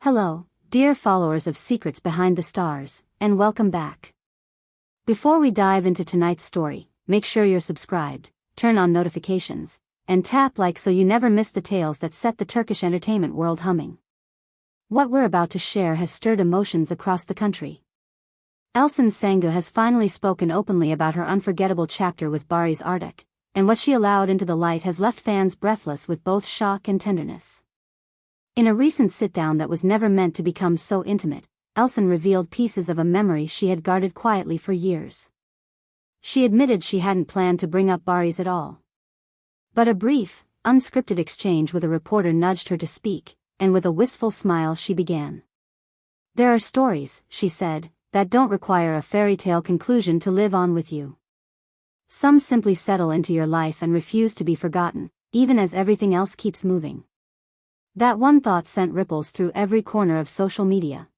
Hello, dear followers of Secrets Behind the Stars, and welcome back. Before we dive into tonight's story, make sure you're subscribed, turn on notifications, and tap like so you never miss the tales that set the Turkish entertainment world humming. What we're about to share has stirred emotions across the country. Elçin Sangu has finally spoken openly about her unforgettable chapter with Barış Arduç, and what she allowed into the light has left fans breathless with both shock and tenderness. In a recent sit-down that was never meant to become so intimate, Elçin revealed pieces of a memory she had guarded quietly for years. She admitted she hadn't planned to bring up Barış at all. But a brief, unscripted exchange with a reporter nudged her to speak, and with a wistful smile she began. "There are stories," she said, "that don't require a fairy tale conclusion to live on with you. Some simply settle into your life and refuse to be forgotten, even as everything else keeps moving." That one thought sent ripples through every corner of social media.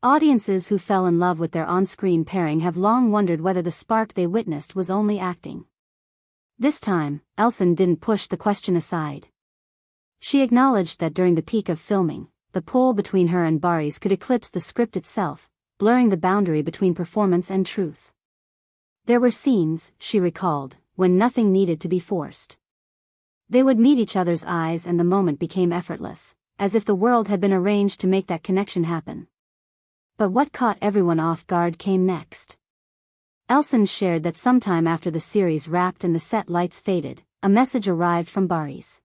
Audiences who fell in love with their on-screen pairing have long wondered whether the spark they witnessed was only acting. This time, Elçin didn't push the question aside. She acknowledged that during the peak of filming, the pull between her and Barış could eclipse the script itself, blurring the boundary between performance and truth. There were scenes, she recalled, when nothing needed to be forced. They would meet each other's eyes and the moment became effortless, as if the world had been arranged to make that connection happen. But what caught everyone off guard came next. Elçin shared that sometime after the series wrapped and the set lights faded, a message arrived from Barış.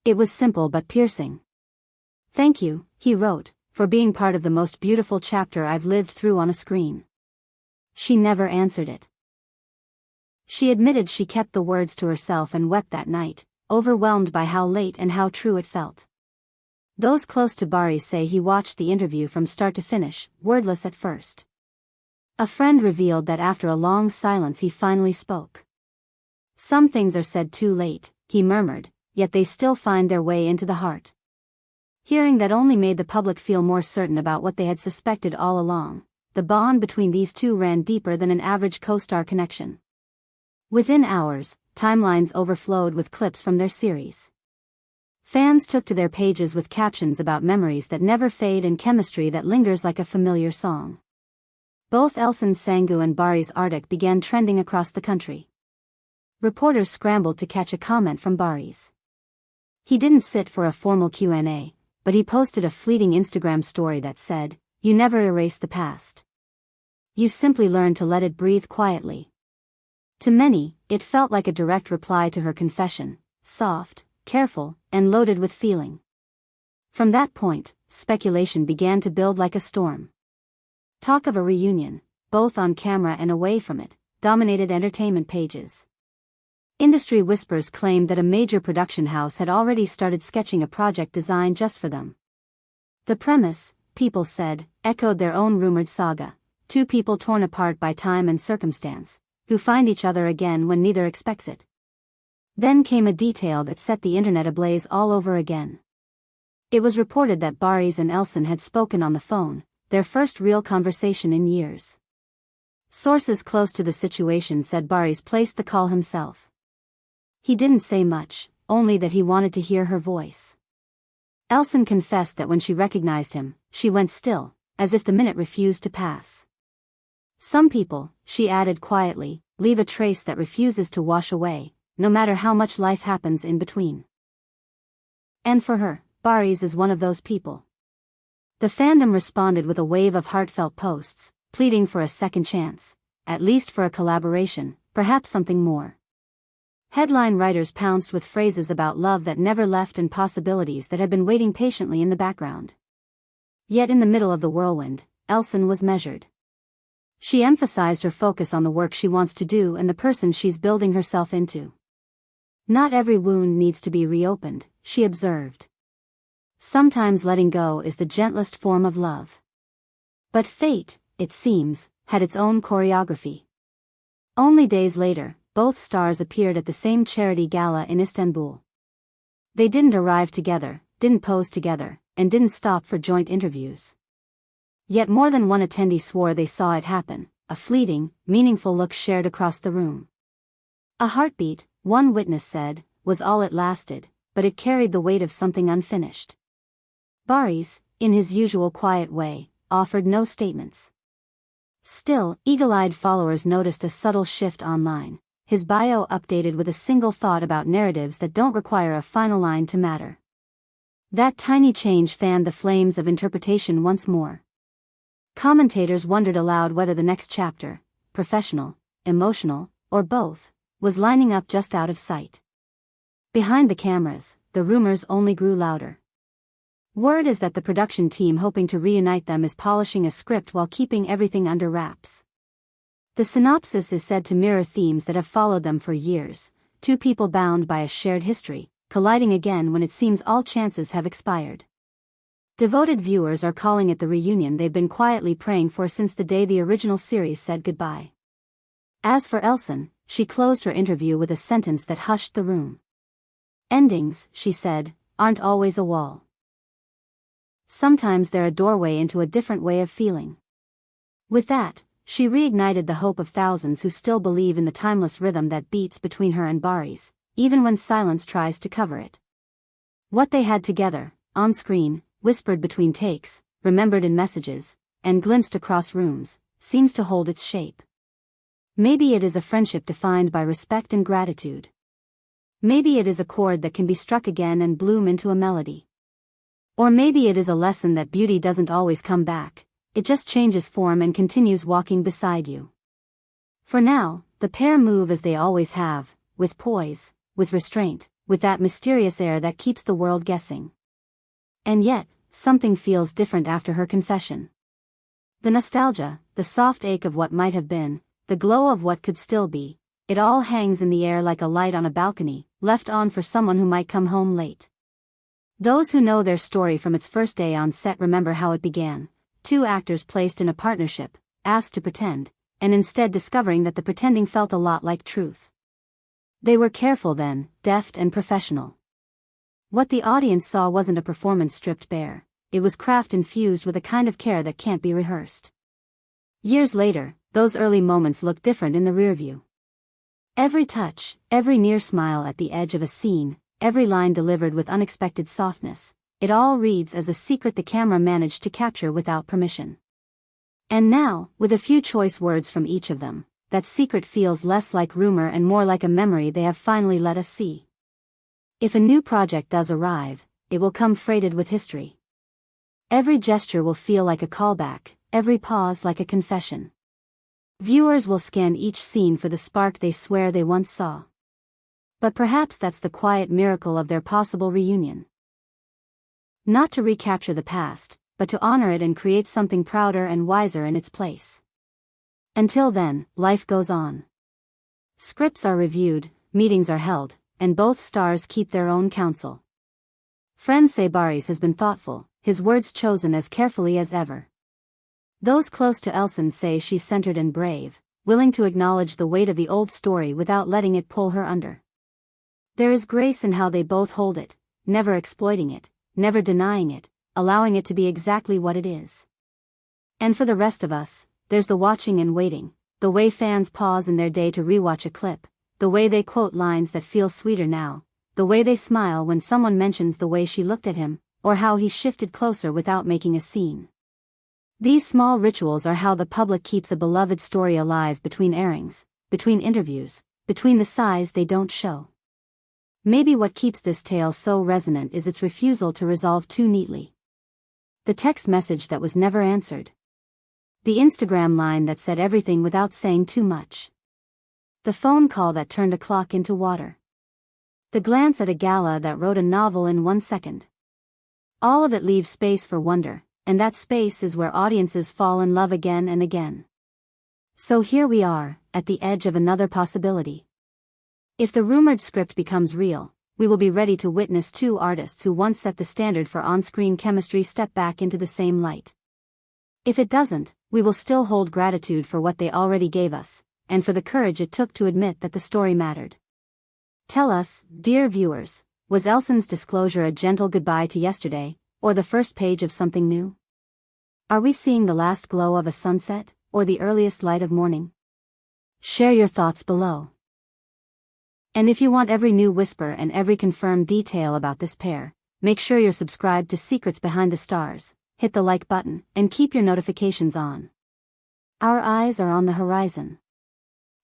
It was simple but piercing. "Thank you," he wrote, "for being part of the most beautiful chapter I've lived through on a screen." She never answered it. She admitted she kept the words to herself and wept that night, overwhelmed by how late and how true it felt. Those close to Barış say he watched the interview from start to finish, wordless at first. A friend revealed that after a long silence he finally spoke. "Some things are said too late," he murmured, "yet they still find their way into the heart." Hearing that only made the public feel more certain about what they had suspected all along. The bond between these two ran deeper than an average co-star connection. Within hours, timelines overflowed with clips from their series. Fans took to their pages with captions about memories that never fade and chemistry that lingers like a familiar song. Both Elçin Sangu and Barış Arduç began trending across the country. Reporters scrambled to catch a comment from Barış. He didn't sit for a formal Q&A, but he posted a fleeting Instagram story that said, "You never erase the past. You simply learn to let it breathe quietly." To many, it felt like a direct reply to her confession, soft, careful, and loaded with feeling. From that point, speculation began to build like a storm. Talk of a reunion, both on camera and away from it, dominated entertainment pages. Industry whispers claimed that a major production house had already started sketching a project designed just for them. The premise, people said, echoed their own rumored saga: two people torn apart by time and circumstance, who find each other again when neither expects it. Then came a detail that set the internet ablaze all over again. It was reported that Barış and Elçin had spoken on the phone, their first real conversation in years. Sources close to the situation said Barış placed the call himself. He didn't say much, only that he wanted to hear her voice. Elçin confessed that when she recognized him, she went still, as if the minute refused to pass. "Some people," she added quietly, "leave a trace that refuses to wash away, no matter how much life happens in between." And for her, Barış is one of those people. The fandom responded with a wave of heartfelt posts, pleading for a second chance, at least for a collaboration, perhaps something more. Headline writers pounced with phrases about love that never left and possibilities that had been waiting patiently in the background. Yet in the middle of the whirlwind, Elçin was measured. She emphasized her focus on the work she wants to do and the person she's building herself into. "Not every wound needs to be reopened," she observed. "Sometimes letting go is the gentlest form of love." But fate, it seems, had its own choreography. Only days later, both stars appeared at the same charity gala in Istanbul. They didn't arrive together, didn't pose together, and didn't stop for joint interviews. Yet more than one attendee swore they saw it happen, a fleeting, meaningful look shared across the room. A heartbeat, one witness said, was all it lasted, but it carried the weight of something unfinished. Barış, in his usual quiet way, offered no statements. Still, eagle-eyed followers noticed a subtle shift online, his bio updated with a single thought about narratives that don't require a final line to matter. That tiny change fanned the flames of interpretation once more. Commentators wondered aloud whether the next chapter, professional, emotional, or both, was lining up just out of sight. Behind the cameras, the rumors only grew louder. Word is that the production team hoping to reunite them is polishing a script while keeping everything under wraps. The synopsis is said to mirror themes that have followed them for years, two people bound by a shared history, colliding again when it seems all chances have expired. Devoted viewers are calling it the reunion they've been quietly praying for since the day the original series said goodbye. As for Elçin, she closed her interview with a sentence that hushed the room. "Endings," she said, "aren't always a wall. Sometimes they're a doorway into a different way of feeling." With that, she reignited the hope of thousands who still believe in the timeless rhythm that beats between her and Barış, even when silence tries to cover it. What they had together, on screen, whispered between takes, remembered in messages, and glimpsed across rooms, seems to hold its shape. Maybe it is a friendship defined by respect and gratitude. Maybe it is a chord that can be struck again and bloom into a melody. Or maybe it is a lesson that beauty doesn't always come back, it just changes form and continues walking beside you. For now, the pair move as they always have, with poise, with restraint, with that mysterious air that keeps the world guessing. And yet, something feels different after her confession. The nostalgia, the soft ache of what might have been, the glow of what could still be, it all hangs in the air like a light on a balcony, left on for someone who might come home late. Those who know their story from its first day on set remember how it began, two actors placed in a partnership, asked to pretend, and instead discovering that the pretending felt a lot like truth. They were careful then, deft and professional. What the audience saw wasn't a performance stripped bare, it was craft infused with a kind of care that can't be rehearsed. Years later, those early moments look different in the rearview. Every touch, every near smile at the edge of a scene, every line delivered with unexpected softness, it all reads as a secret the camera managed to capture without permission. And now, with a few choice words from each of them, that secret feels less like rumor and more like a memory they have finally let us see. If a new project does arrive, it will come freighted with history. Every gesture will feel like a callback, every pause like a confession. Viewers will scan each scene for the spark they swear they once saw. But perhaps that's the quiet miracle of their possible reunion. Not to recapture the past, but to honor it and create something prouder and wiser in its place. Until then, life goes on. Scripts are reviewed, meetings are held, and both stars keep their own counsel. Friends say Barış has been thoughtful, his words chosen as carefully as ever. Those close to Elçin say she's centered and brave, willing to acknowledge the weight of the old story without letting it pull her under. There is grace in how they both hold it, never exploiting it, never denying it, allowing it to be exactly what it is. And for the rest of us, there's the watching and waiting, the way fans pause in their day to rewatch a clip, the way they quote lines that feel sweeter now, the way they smile when someone mentions the way she looked at him, or how he shifted closer without making a scene. These small rituals are how the public keeps a beloved story alive between airings, between interviews, between the sighs they don't show. Maybe what keeps this tale so resonant is its refusal to resolve too neatly. The text message that was never answered. The Instagram line that said everything without saying too much. The phone call that turned a clock into water. The glance at a gala that wrote a novel in 1 second. All of it leaves space for wonder, and that space is where audiences fall in love again and again. So here we are, at the edge of another possibility. If the rumored script becomes real, we will be ready to witness two artists who once set the standard for on-screen chemistry step back into the same light. If it doesn't, we will still hold gratitude for what they already gave us, and for the courage it took to admit that the story mattered. Tell us, dear viewers, was Elçin's disclosure a gentle goodbye to yesterday, or the first page of something new? Are we seeing the last glow of a sunset, or the earliest light of morning? Share your thoughts below. And if you want every new whisper and every confirmed detail about this pair, make sure you're subscribed to Secrets Behind the Stars, hit the like button, and keep your notifications on. Our eyes are on the horizon.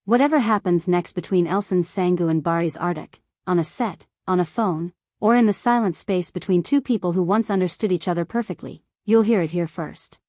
Whatever happens next between Elçin's Sangu and Barış's Arduç, on a set, on a phone, or in the silent space between two people who once understood each other perfectly, you'll hear it here first.